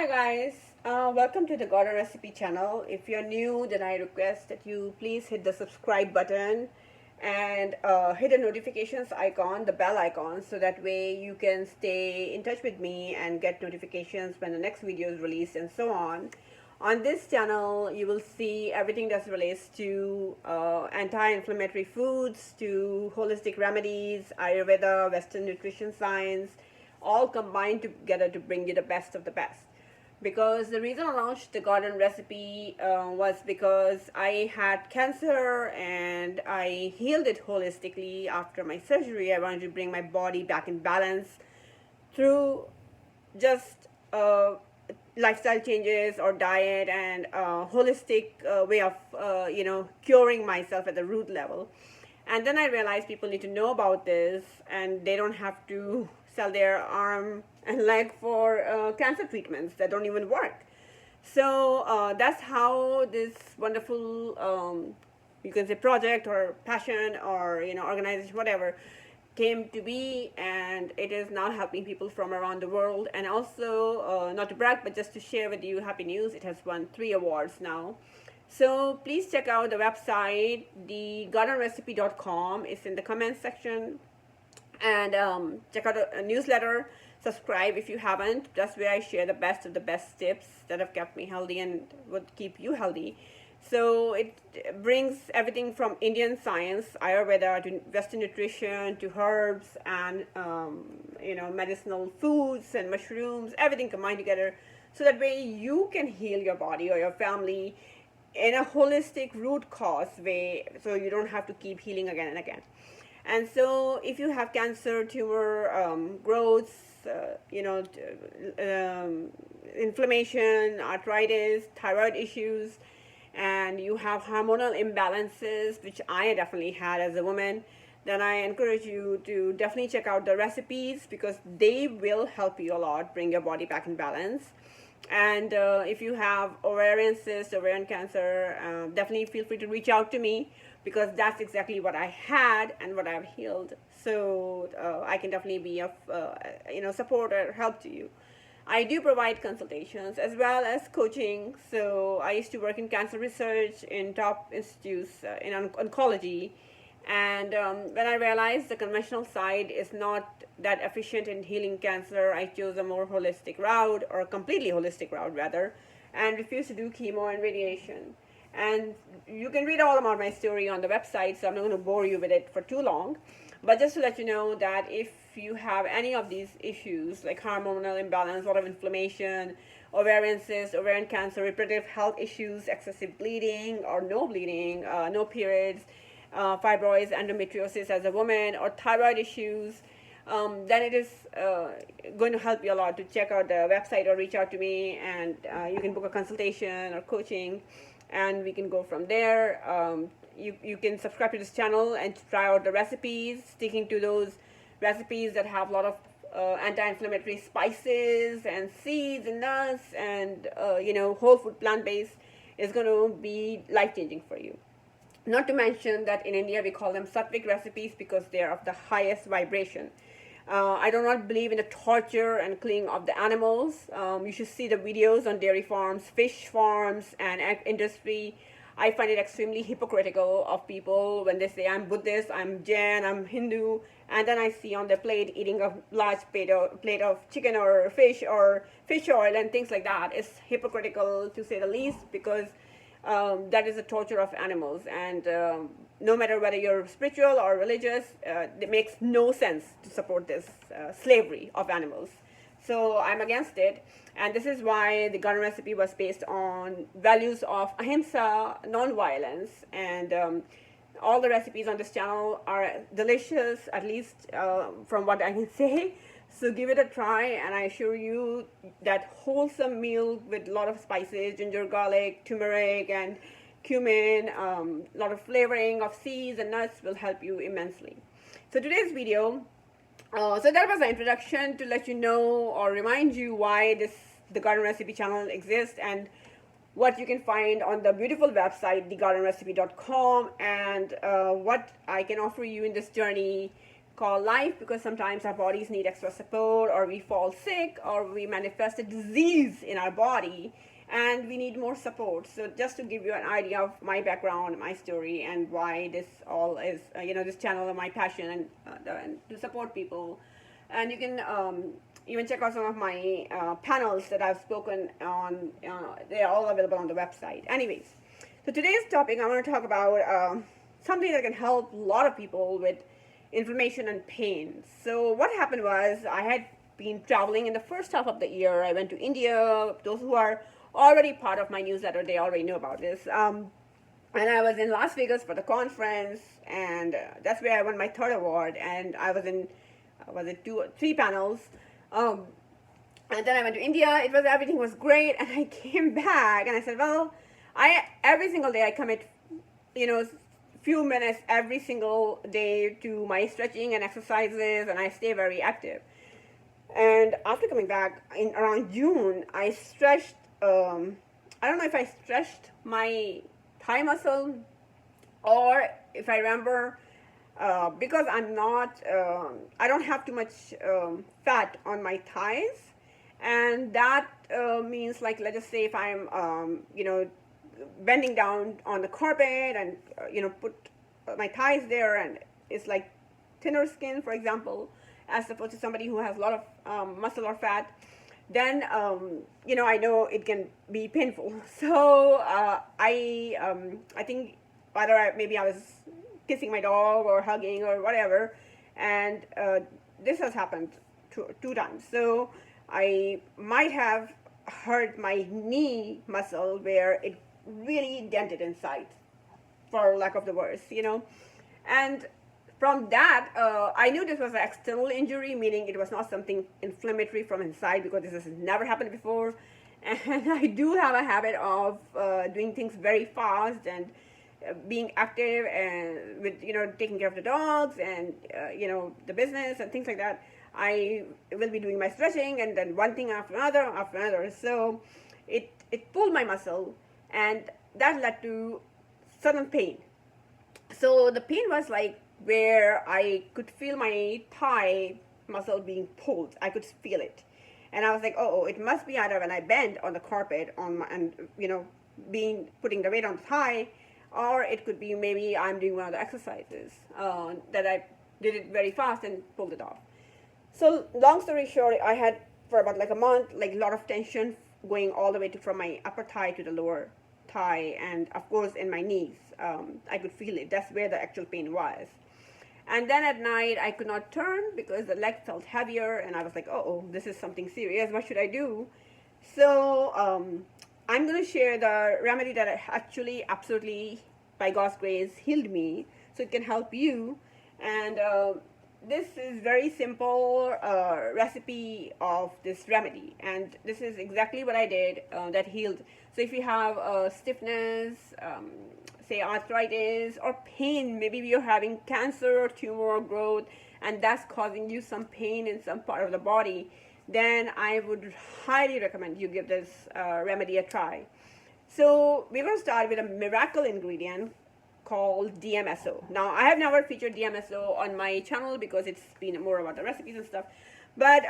guys, welcome to the Garden Recipe channel. If you're new, then I request that you please hit the subscribe button and hit the notifications icon, the bell icon, so that way you can stay in touch with me and get notifications when the next video is released and so on. On this channel, you will see everything that relates to anti-inflammatory foods, to holistic remedies, Ayurveda, Western nutrition science, all combined together to bring you the best of the best. Because the reason I launched the garden recipe was because I had cancer and I healed it holistically after my surgery. I wanted to bring my body back in balance through just lifestyle changes or diet and holistic way of curing myself at the root level. And then I realized people need to know about this and they don't have to sell their arm and leg for cancer treatments that don't even work. So that's how this wonderful, you can say project or passion or organization, whatever, came to be, and it is now helping people from around the world. And also, not to brag, but just to share with you happy news, it has won 3 awards now. So please check out the website, thegardenrecipe.com. It's in the comments section. And check out a newsletter, subscribe if you haven't. That's where I share the best of the best tips that have kept me healthy and would keep you healthy. So it brings everything from Indian science, Ayurveda, to Western nutrition, to herbs and medicinal foods and mushrooms, everything combined together, so that way you can heal your body or your family in a holistic root cause way, so you don't have to keep healing again and again. And so if you have cancer, tumor, growths, inflammation, arthritis, thyroid issues, and you have hormonal imbalances, which I definitely had as a woman, then I encourage you to definitely check out the recipes, because they will help you a lot bring your body back in balance. And if you have ovarian cysts, ovarian cancer, definitely feel free to reach out to me, because that's exactly what I had and what I've healed. So I can definitely be of support or help to you. I do provide consultations as well as coaching. So I used to work in cancer research in top institutes in oncology. And when I realized the conventional side is not that efficient in healing cancer, I chose a more holistic route, or a completely holistic route rather, and refused to do chemo and radiation. And you can read all about my story on the website, so I'm not going to bore you with it for too long. But just to let you know that if you have any of these issues, like hormonal imbalance, a lot of inflammation, ovarian cysts, ovarian cancer, reproductive health issues, excessive bleeding or no bleeding, no periods, fibroids, endometriosis as a woman, or thyroid issues, then it is going to help you a lot to check out the website or reach out to me, and you can book a consultation or coaching, and we can go from there. You can subscribe to this channel and try out the recipes, sticking to those recipes that have a lot of anti-inflammatory spices and seeds and nuts and whole food plant-based is going to be life-changing for you. Not to mention that in India we call them sattvic recipes because they are of the highest vibration. I do not believe in the torture and killing of the animals. You should see the videos on dairy farms, fish farms, and industry. I find it extremely hypocritical of people when they say I'm Buddhist, I'm Jain, I'm Hindu, and then I see on their plate eating a large plate of chicken or fish oil and things like that. It's hypocritical to say the least, because that is a torture of animals, and no matter whether you're spiritual or religious, it makes no sense to support this slavery of animals. So I'm against it, and this is why the garden recipe was based on values of ahimsa, non-violence, and all the recipes on this channel are delicious, at least from what I can say. So give it a try, and I assure you that wholesome meal with a lot of spices, ginger, garlic, turmeric, and cumin, a lot of flavoring of seeds and nuts will help you immensely. So today's video, so that was the introduction to let you know or remind you why the Garden Recipe channel exists, and what you can find on the beautiful website, thegardenrecipe.com, and what I can offer you in this journey call life, because sometimes our bodies need extra support, or we fall sick, or we manifest a disease in our body and we need more support. So just to give you an idea of my background, my story, and why this all is, this channel, my passion, and to support people. And you can even check out some of my panels that I've spoken on. They're all available on the website. Anyways, so today's topic, I want to talk about something that can help a lot of people with inflammation and pain. So what happened was, I had been traveling in the first half of the year. I went to India. Those who are already part of my newsletter, they already know about this. And I was in Las Vegas for the conference, and that's where I won my third award. And I was in, was it 2 or 3 panels. And then I went to India. Everything was great, and I came back and I said, well, every single day I commit, few minutes every single day to my stretching and exercises, and I stay very active. And after coming back in around June, I stretched. I don't know if I stretched my thigh muscle, or if I remember, because I'm not, I don't have too much fat on my thighs, and that means, like, let's just say if I'm, bending down on the carpet and, put my thighs there, and it's like thinner skin, for example, as opposed to somebody who has a lot of muscle or fat, then, I know it can be painful. So I think either maybe I was kissing my dog or hugging or whatever, and this has happened two times. So I might have hurt my knee muscle where it really dented inside, for lack of the words, and from that, I knew this was an external injury, meaning it was not something inflammatory from inside, because this has never happened before. And I do have a habit of doing things very fast, and being active, and with, taking care of the dogs, and, the business and things like that. I will be doing my stretching, and then one thing after another. So it pulled my muscle, and that led to sudden pain. So the pain was like where I could feel my thigh muscle being pulled. I could feel it. And I was like, oh, it must be either when I bend on the carpet and putting the weight on the thigh, or it could be maybe I'm doing one of the exercises that I did it very fast and pulled it off. So long story short, I had for about like a month, like a lot of tension going all the way from my upper thigh to the lower thigh, and of course in my knees. I could feel it. That's where the actual pain was. And then at night, I could not turn because the leg felt heavier, and I was like, oh, this is something serious. What should I do? So I'm going to share the remedy that actually absolutely, by God's grace, healed me, so it can help you. And this is very simple recipe of this remedy, and this is exactly what I did that healed. So if you have stiffness, say arthritis, or pain, maybe you're having cancer or tumor growth, and that's causing you some pain in some part of the body, then I would highly recommend you give this remedy a try. So we're going to start with a miracle ingredient called DMSO. Now, I have never featured DMSO on my channel because it's been more about the recipes and stuff, but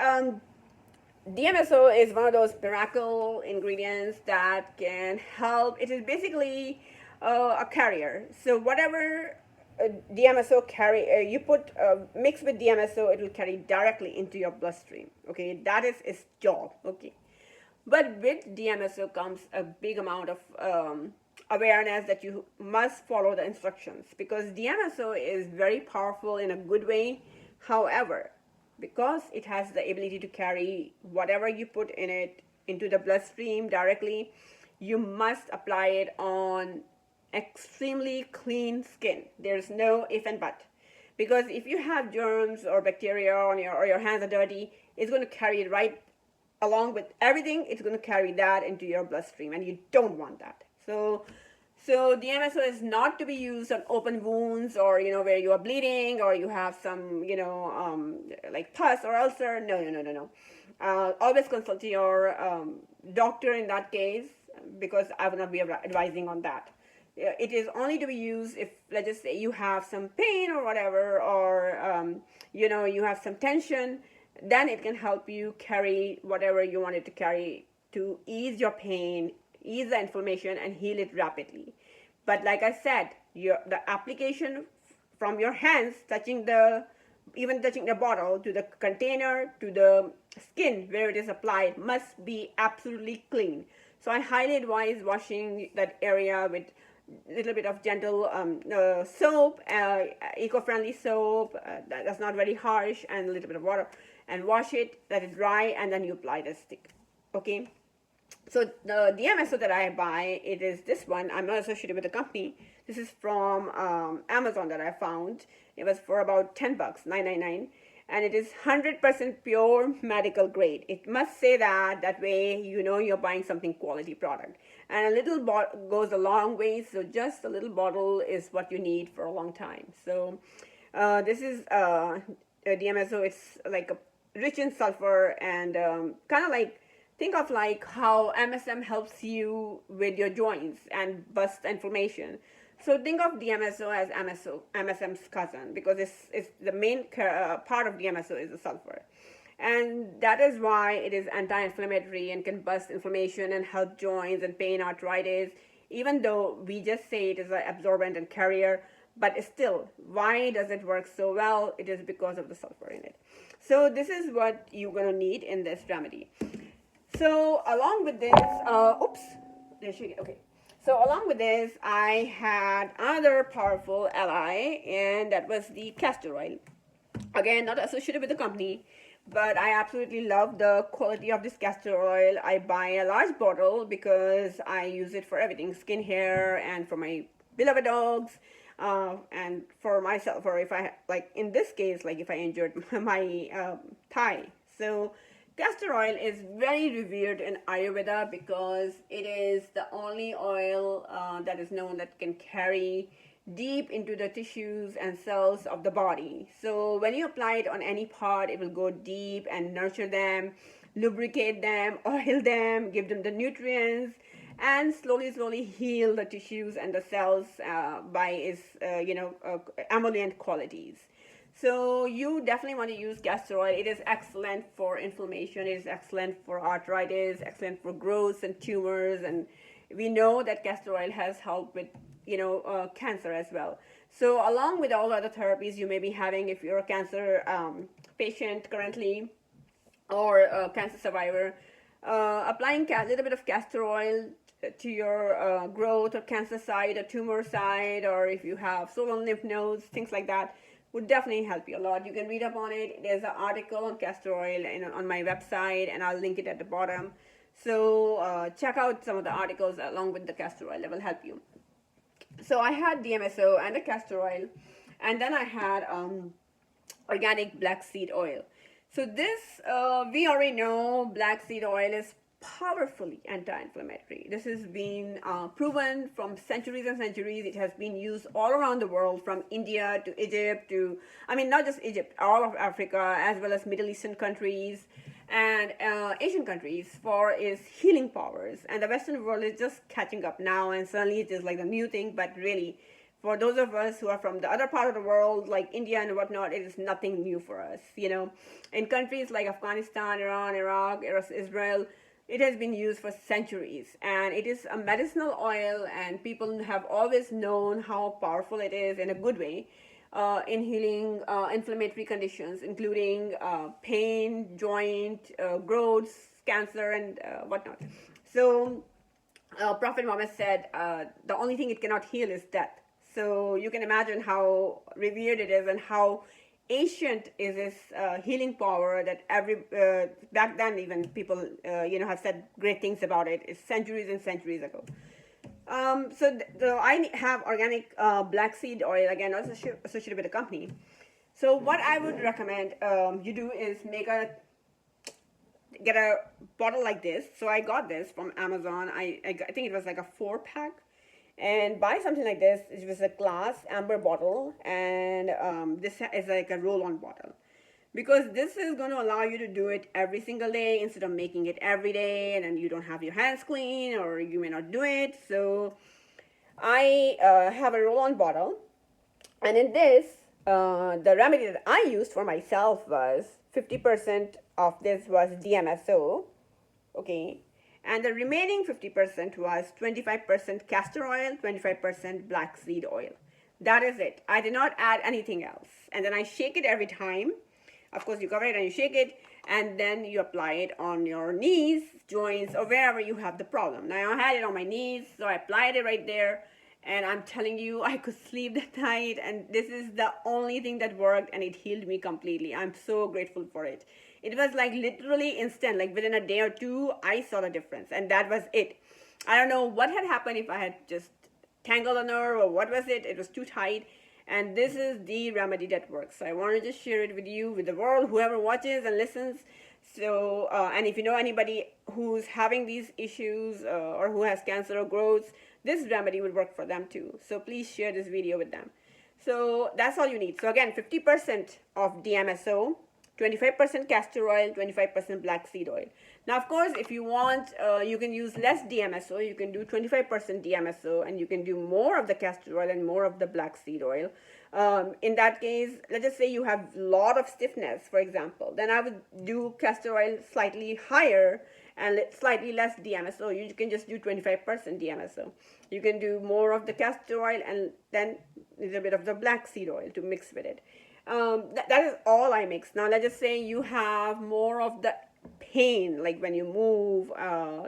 DMSO is one of those miracle ingredients that can help. It is basically a carrier. So whatever DMSO you put mix with DMSO, it will carry directly into your bloodstream. Okay, that is its job. Okay, but with DMSO comes a big amount of awareness that you must follow the instructions, because DMSO is very powerful in a good way. However, because it has the ability to carry whatever you put in it into the bloodstream directly, you must apply it on extremely clean skin. There's no if and but, because if you have germs or bacteria on your hands are dirty, it's going to carry it right along with everything. It's going to carry that into your bloodstream, and you don't want that. So DMSO is not to be used on open wounds, or where you are bleeding, or you have some like pus or ulcer. No. Always consult your doctor in that case, because I will not be advising on that. It is only to be used if, let's just say, you have some pain or whatever, or you have some tension. Then it can help you carry whatever you wanted to carry to ease your pain, ease the inflammation, and heal it rapidly. But like I said, the application from your hands touching the bottle to the container to the skin where it is applied must be absolutely clean. So I highly advise washing that area with a little bit of gentle soap, eco-friendly soap that's not very harsh, and a little bit of water, and wash it, let it dry, and then you apply the stick. Okay. So the DMSO that I buy, it is this one. I'm not associated with the company. This is from Amazon that I found. It was for about $10, $9.99, and it is 100% pure medical grade. It must say that. That way, you're buying something quality product. And a little bottle goes a long way. So just a little bottle is what you need for a long time. So this is a DMSO. It's like rich in sulfur, and kind of like, think of like how MSM helps you with your joints and bust inflammation. So think of DMSO as MSM's cousin, because it's the main part of DMSO is the sulfur. And that is why it is anti-inflammatory and can bust inflammation and help joints and pain, arthritis, even though we just say it is an absorbent and carrier. But still, why does it work so well? It is because of the sulfur in it. So this is what you're going to need in this remedy. So along with this, okay. So along with this, I had another powerful ally, and that was the castor oil. Again, not associated with the company, but I absolutely love the quality of this castor oil. I buy a large bottle because I use it for everything: skin, hair, and for my beloved dogs, and for myself, or if I, like in this case, like if I injured my thigh. So castor oil is very revered in Ayurveda because it is the only oil that is known that can carry deep into the tissues and cells of the body. So when you apply it on any part, it will go deep and nurture them, lubricate them, oil them, give them the nutrients, and slowly heal the tissues and the cells by its emollient qualities. So you definitely want to use castor oil. It is excellent for inflammation. It is excellent for arthritis, excellent for growths and tumors. And we know that castor oil has helped with, cancer as well. So along with all other therapies you may be having, if you're a cancer patient currently or a cancer survivor, applying a little bit of castor oil to your growth or cancer side or tumor side, or if you have swollen lymph nodes, things like that, would definitely help you a lot. You can read up on it. There's an article on castor oil on my website, and I'll link it at the bottom. So check out some of the articles along with the castor oil that will help you. So I had DMSO and the castor oil, and then I had organic black seed oil. So this, we already know black seed oil is powerfully anti-inflammatory. This has been proven from centuries and centuries. It has been used all around the world, from India to Egypt to, not just Egypt, all of Africa, as well as Middle Eastern countries and Asian countries, for its healing powers. And the Western world is just catching up now, and suddenly it is like the new thing. But really, for those of us who are from the other part of the world, like India and whatnot, it is nothing new for us. In countries like Afghanistan, Iran, Iraq, Israel, it has been used for centuries, and it is a medicinal oil, and people have always known how powerful it is in a good way in healing inflammatory conditions, including pain, joint growths, cancer, and whatnot. So Prophet Muhammad said the only thing it cannot heal is death. So you can imagine how revered it is and how ancient is this healing power that back then even people have said great things about it. It's centuries and centuries ago. So I have organic black seed oil, again not associated with the company. So what I would recommend you do is get a bottle like this. So I got this from Amazon. I think it was like a 4-pack. And buy something like this. It was a glass amber bottle, and this is like a roll-on bottle, because this is going to allow you to do it every single day instead of making it every day, and then you don't have your hands clean, or you may not do it. So I have a roll-on bottle, and in this, the remedy that I used for myself was 50% of this was DMSO, okay, and the remaining 50% was 25% castor oil, 25% black seed oil. That is it. I did not add anything else. And then I shake it every time. Of course, you cover it and you shake it, and then you apply it on your knees, joints, or wherever you have the problem. Now, I had it on my knees, so I applied it right there, and I'm telling you, I could sleep that night, and this is the only thing that worked, and it healed me completely. I'm so grateful for it. It was like literally instant, like within a day or two, I saw the difference, and that was it. I don't know what had happened, if I had just tangled a nerve or what was it. It was too tight, and this is the remedy that works. So I want to just share it with you, with the world, whoever watches and listens. So, and if you know anybody who's having these issues or who has cancer or growths, this remedy would work for them too. So please share this video with them. So that's all you need. So again, 50% of DMSO, 25% castor oil, 25% black seed oil. Now, of course, if you want, you can use less DMSO. You can do 25% DMSO, and you can do more of the castor oil and more of the black seed oil. In that case, let's just say you have a lot of stiffness, for example. Then I would do castor oil slightly higher and slightly less DMSO. You can just do 25% DMSO. You can do more of the castor oil and then a little bit of the black seed oil to mix with it. That is all I mix. Now, let's just say you have more of the pain, like when you move,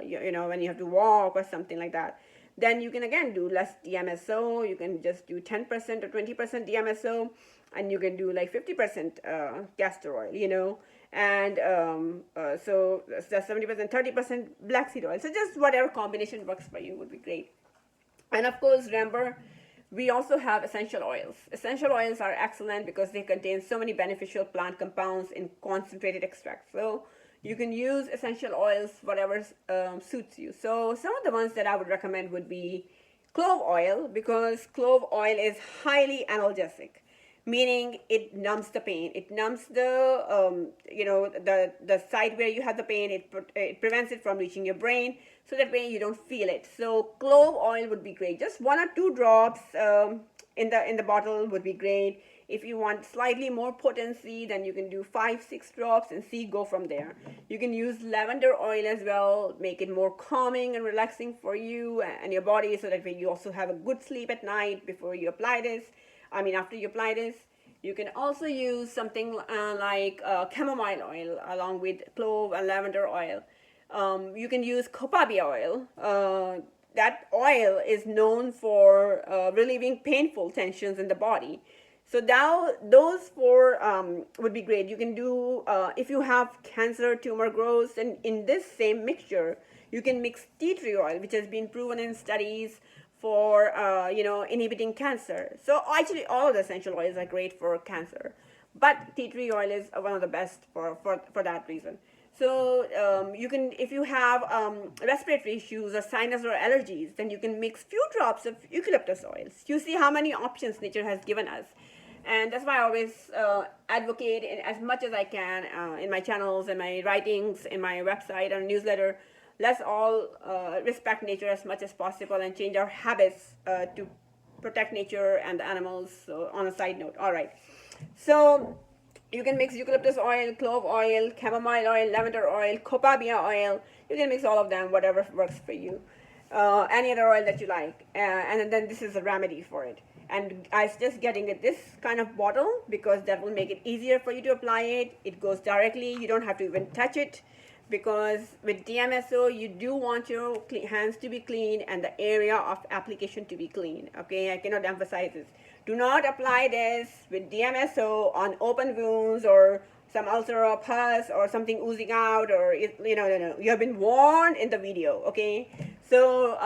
you know, when you have to walk or something like that. Then you can again do less DMSO. You can just do 10% or 20% DMSO, and you can do like 50% castor oil, you know, and so that's 70%, 30% black seed oil. So just whatever combination works for you would be great. And of course, remember, we also have essential oils. Essential oils are excellent because they contain so many beneficial plant compounds in concentrated extract. So you can use essential oils, whatever suits you. So some of the ones that I would recommend would be clove oil, because clove oil is highly analgesic, meaning it numbs the pain. It numbs the, you know, the site where you have the pain. It prevents it from reaching your brain, so that way you don't feel it. So clove oil would be great. Just 1 or 2 drops in the bottle would be great. If you want slightly more potency, then you can do 5-6 drops and go from there. You can use lavender oil as well, make it more calming and relaxing for you and your body, so that way you also have a good sleep at night before you apply this. After you apply this. You can also use something like chamomile oil along with clove and lavender oil. You can use copaiba oil. That oil is known for relieving painful tensions in the body. So now those 4 would be great. You can do, if you have cancer, tumor growths, and in this same mixture, you can mix tea tree oil, which has been proven in studies for, you know, inhibiting cancer. So actually all of the essential oils are great for cancer, but tea tree oil is one of the best for that reason. So you can, if you have respiratory issues or sinus or allergies, then you can mix few drops of eucalyptus oils. You see how many options nature has given us. And that's why I always advocate as much as I can in my channels and my writings, in my website and newsletter. Let's all respect nature as much as possible and change our habits to protect nature and the animals. So on a side note, all right. So you can mix eucalyptus oil, clove oil, chamomile oil, lavender oil, copaiba oil. You can mix all of them, whatever works for you. Any other oil that you like. And then this is a remedy for it. And I suggest getting this kind of bottle, because that will make it easier for you to apply it. It goes directly. You don't have to even touch it, because with DMSO, you do want your hands to be clean and the area of application to be clean. Okay, I cannot emphasize this. Do not apply this with DMSO on open wounds or some ulcer or pus or something oozing out, or, you know, no. You have been warned in the video, okay? So,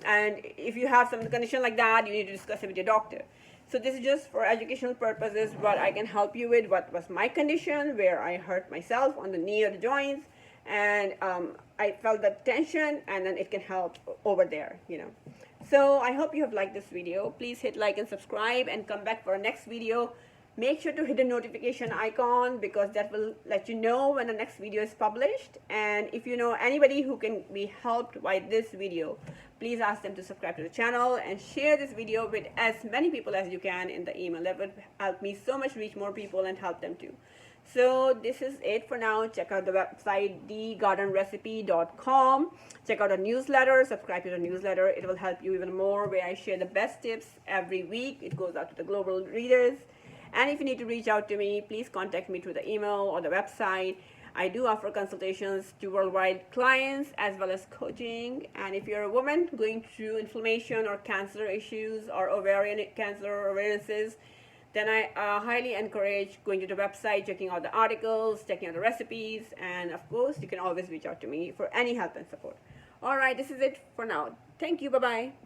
and if you have some condition like that, you need to discuss it with your doctor. So this is just for educational purposes, what I can help you with, what was my condition, where I hurt myself on the knee or the joints, and I felt the tension, and then it can help over there, you know. So I hope you have liked this video. Please hit like and subscribe, and come back for our next video. Make sure to hit the notification icon because that will let you know when the next video is published. And if you know anybody who can be helped by this video, please ask them to subscribe to the channel and share this video with as many people as you can in the email. That would help me so much reach more people and help them too. So this is it for now. Check out the website thegardenrecipe.com. Check out our newsletter, subscribe to the newsletter. It will help you even more, where I share the best tips every week. It goes out to the global readers. And if you need to reach out to me, please contact me through the email or the website. I do offer consultations to worldwide clients as well as coaching. And if you're a woman going through inflammation or cancer issues or ovarian cancer or ovarian cysts, then I highly encourage going to the website, checking out the articles, checking out the recipes, and of course, you can always reach out to me for any help and support. All right, this is it for now. Thank you. Bye-bye.